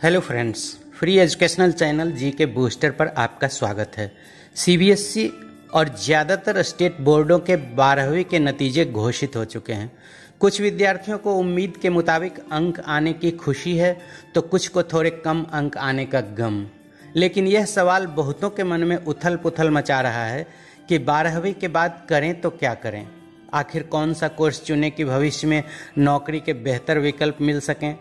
Hello friends, free educational channel G K booster पर आपका स्वागत है। सीबीएसई और ज़्यादातर स्टेट बोर्डों के 12वीं के नतीजे घोषित हो चुके हैं। कुछ विद्यार्थियों को उम्मीद के मुताबिक अंक आने की खुशी है तो कुछ को थोड़े कम अंक आने का गम। लेकिन यह सवाल बहुतों के मन में उथल पुथल मचा रहा है कि 12वीं के बाद करें तो क्या करें। आखिर कौन सा कोर्स चुनें कि भविष्य में नौकरी के बेहतर विकल्प मिल सकें।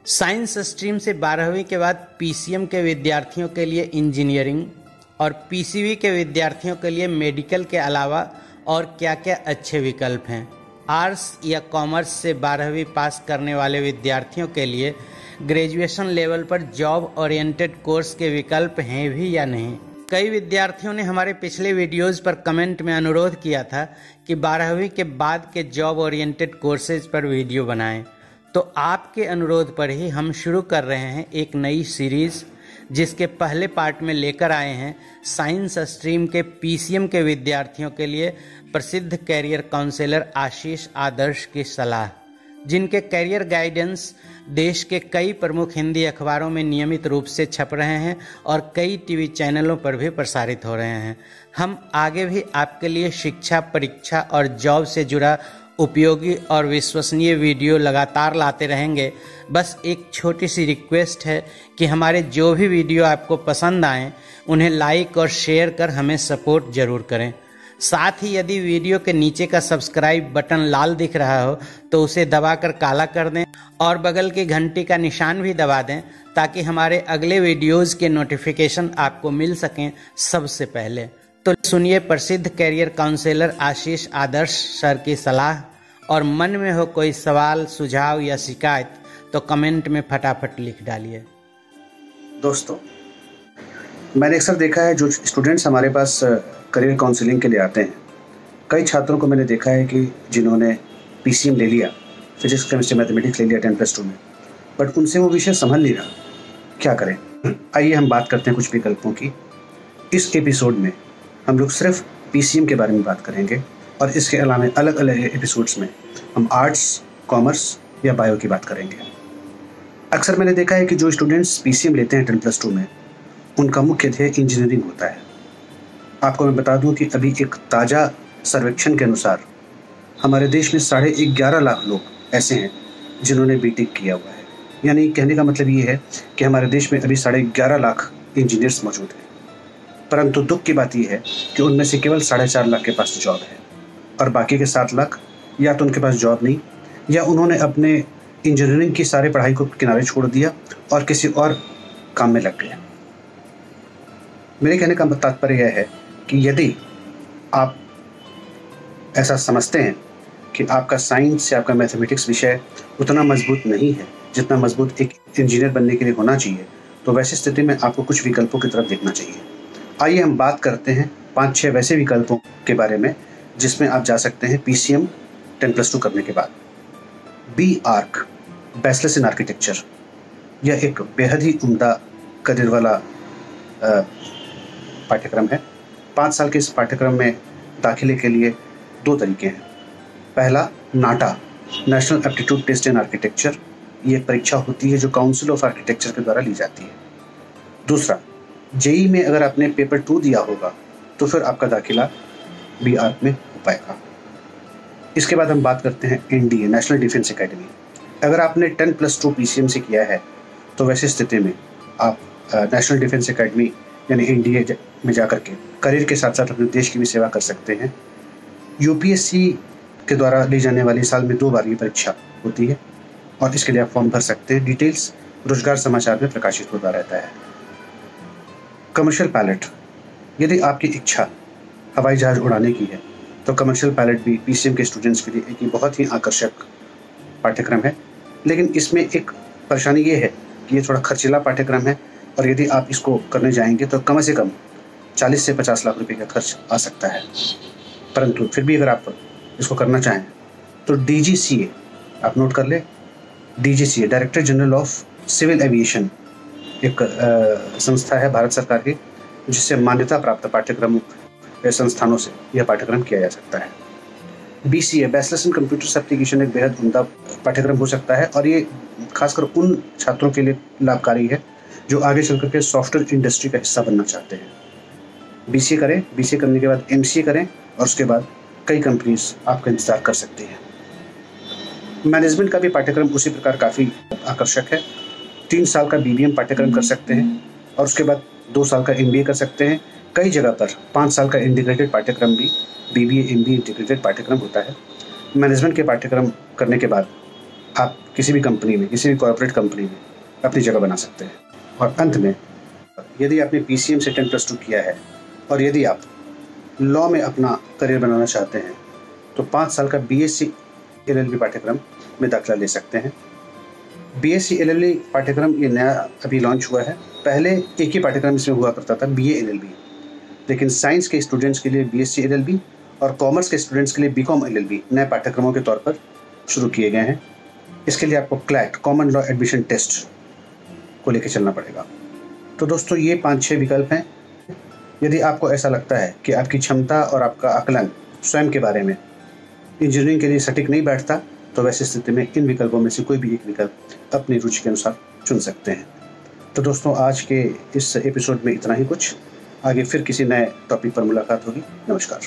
साइंस स्ट्रीम से 12वीं के बाद पीसीएम के विद्यार्थियों के लिए इंजीनियरिंग और पीसीबी के विद्यार्थियों के लिए मेडिकल के अलावा और क्या क्या अच्छे विकल्प हैं। आर्ट्स या कॉमर्स से 12वीं पास करने वाले विद्यार्थियों के लिए ग्रेजुएशन लेवल पर जॉब ओरिएंटेड कोर्स के विकल्प हैं भी या नहीं। कई विद्यार्थियों ने हमारे पिछले वीडियोज़ पर कमेंट में अनुरोध किया था कि 12वीं के बाद के जॉब ओरिएंटेड कोर्सेज पर वीडियो बनाएं। तो आपके अनुरोध पर ही हम शुरू कर रहे हैं एक नई सीरीज़, जिसके पहले पार्ट में लेकर आए हैं साइंस स्ट्रीम के पीसीएम के विद्यार्थियों के लिए प्रसिद्ध कैरियर काउंसलर आशीष आदर्श की सलाह, जिनके कैरियर गाइडेंस देश के कई प्रमुख हिंदी अखबारों में नियमित रूप से छप रहे हैं और कई टीवी चैनलों पर भी प्रसारित हो रहे हैं। हम आगे भी आपके लिए शिक्षा, परीक्षा और जॉब से जुड़ा उपयोगी और विश्वसनीय वीडियो लगातार लाते रहेंगे। बस एक छोटी सी रिक्वेस्ट है कि हमारे जो भी वीडियो आपको पसंद आएं उन्हें लाइक और शेयर कर हमें सपोर्ट जरूर करें। साथ ही यदि वीडियो के नीचे का सब्सक्राइब बटन लाल दिख रहा हो तो उसे दबाकर काला कर दें और बगल की घंटी का निशान भी दबा दें, ताकि हमारे अगले वीडियोज़ के नोटिफिकेशन आपको मिल सकें सबसे पहले। तो सुनिए प्रसिद्ध कैरियर काउंसलर आशीष आदर्श सर की सलाह। और मन में हो कोई सवाल, सुझाव या शिकायत तो कमेंट में फटाफट लिख डालिए। दोस्तों, मैंने अक्सर देखा है जो स्टूडेंट्स हमारे पास करियर काउंसलिंग के लिए आते हैं, कई छात्रों को मैंने देखा है कि जिन्होंने पीसीएम ले लिया, फिजिक्स, केमिस्ट्री, मैथमेटिक्स ले लिया 10+2 में, बट उनसे वो विषय संभल नहीं रहा। क्या करें? आइए हम बात करते हैं कुछ विकल्पों की। इस एपिसोड में हम लोग सिर्फ पीसीएम के बारे में बात करेंगे और इसके अलावा अलग अलग एपिसोड्स में हम आर्ट्स, कॉमर्स या बायो की बात करेंगे। अक्सर मैंने देखा है कि जो स्टूडेंट्स पीसीएम लेते हैं 10+2 में, उनका मुख्य ध्येय इंजीनियरिंग होता है। आपको मैं बता दूं कि अभी एक ताज़ा सर्वेक्षण के अनुसार हमारे देश में 11.5 लाख लोग ऐसे हैं जिन्होंने बीटेक किया हुआ है। यानी कहने का मतलब ये है कि हमारे देश में अभी 11.5 लाख इंजीनियर्स मौजूद हैं। परंतु दुख की बात यह है कि उनमें से केवल 4.5 लाख के पास जॉब है और बाकी के 7 लाख या तो उनके पास जॉब नहीं, या उन्होंने अपने इंजीनियरिंग की सारी पढ़ाई को किनारे छोड़ दिया और किसी और काम में लग गए। मेरे कहने का तात्पर्य यह है कि यदि आप ऐसा समझते हैं कि आपका साइंस या आपका मैथमेटिक्स विषय उतना मजबूत नहीं है जितना मजबूत एक इंजीनियर बनने के लिए होना चाहिए, तो वैसी स्थिति में आपको कुछ विकल्पों की तरफ देखना चाहिए। आइए हम बात करते हैं 5-6 वैसे विकल्पों के बारे में जिसमें आप जा सकते हैं पीसीएम 10+2 करने के बाद। B Arch, bachelors in architecture, यह एक बेहद ही उम्दा करियर वाला पाठ्यक्रम है। 5 साल के इस पाठ्यक्रम में दाखिले के लिए 2 तरीके हैं। पहला, NATA, national aptitude test in architecture, ये परीक्षा होती है जो काउंसिल ऑफ आर्किटेक्चर के द्वारा ली जाती है। दूसरा, जेई में अगर आपने पेपर 2 दिया होगा तो फिर आपका दाखिला बी आर्क में हो पाएगा। इसके बाद हम बात करते हैं एनडीए, नेशनल डिफेंस एकेडमी। अगर आपने 10+2 पीसीएम से किया है तो वैसी स्थिति में आप नेशनल डिफेंस एकेडमी यानी एनडीए में जाकर के करियर के साथ साथ अपने देश की भी सेवा कर सकते हैं। यूपीएससी के द्वारा ली जाने वाली साल में 2 बार ये परीक्षा होती है और इसके लिए आप फॉर्म भर सकते हैं। डिटेल्स रोजगार समाचार में प्रकाशित होता रहता है। कमर्शियल पायलट, यदि आपकी इच्छा हवाई जहाज उड़ाने की है तो कमर्शियल पायलट भी पीसीएम के स्टूडेंट्स के लिए एक बहुत ही आकर्षक पाठ्यक्रम है। लेकिन इसमें एक परेशानी ये है कि ये थोड़ा खर्चीला पाठ्यक्रम है और यदि आप इसको करने जाएंगे तो कम से कम 40 से 50 लाख रुपए का खर्च आ सकता है। परंतु फिर भी अगर आप इसको करना चाहें तो DGCA, आप नोट कर ले, DGCA, director general of civil aviation, एक संस्था है भारत सरकार की जिससे मान्यता प्राप्त पाठ्यक्रम संस्थानों से यह पाठ्यक्रम किया जा सकता है। BCA, bachelors in computers application, एक बेहद उम्दा पाठ्यक्रम हो सकता है और ये खासकर उन छात्रों के लिए लाभकारी है जो आगे चल करके सॉफ्टवेयर इंडस्ट्री का हिस्सा बनना चाहते हैं। BCA करें, BCA करने के बाद MCA करें और उसके बाद कई कंपनीज आपका इंतज़ार कर सकती हैं। मैनेजमेंट का भी पाठ्यक्रम उसी प्रकार काफ़ी आकर्षक है। 3 साल का BBM पाठ्यक्रम कर सकते हैं और उसके बाद 2 साल का MBA कर सकते हैं। कई जगह पर 5 साल का इंटीग्रेटेड पाठ्यक्रम भी BBA MBA इंटीग्रेटेड पाठ्यक्रम होता है। मैनेजमेंट के पाठ्यक्रम करने के बाद आप किसी भी कंपनी में, किसी भी कॉर्पोरेट कंपनी में अपनी जगह बना सकते हैं। और अंत में, यदि आपने PCM से 10+2 किया है और यदि आप लॉ में अपना करियर बनाना चाहते हैं तो 5 साल का BSc LLB पाठ्यक्रम में दाखिला ले सकते हैं। BSc LLB पाठ्यक्रम ये नया अभी लॉन्च हुआ है। पहले एक ही पाठ्यक्रम इसमें हुआ करता था, BA LLB, लेकिन साइंस के स्टूडेंट्स के लिए BSc LLB और कॉमर्स के स्टूडेंट्स के लिए BCom LLB नए पाठ्यक्रमों के तौर पर शुरू किए गए हैं। इसके लिए आपको CLAT common law admission test को लेकर चलना पड़ेगा। तो दोस्तों, ये 5-6 विकल्प हैं। यदि आपको ऐसा लगता है कि आपकी क्षमता और आपका आकलन स्वयं के बारे में इंजीनियरिंग के लिए सटीक नहीं बैठता, तो वैसी स्थिति में इन विकल्पों में से कोई भी एक विकल्प अपनी रुचि के अनुसार चुन सकते हैं। तो दोस्तों, आज के इस एपिसोड में इतना ही कुछ। आगे फिर किसी नए टॉपिक पर मुलाकात होगी। नमस्कार।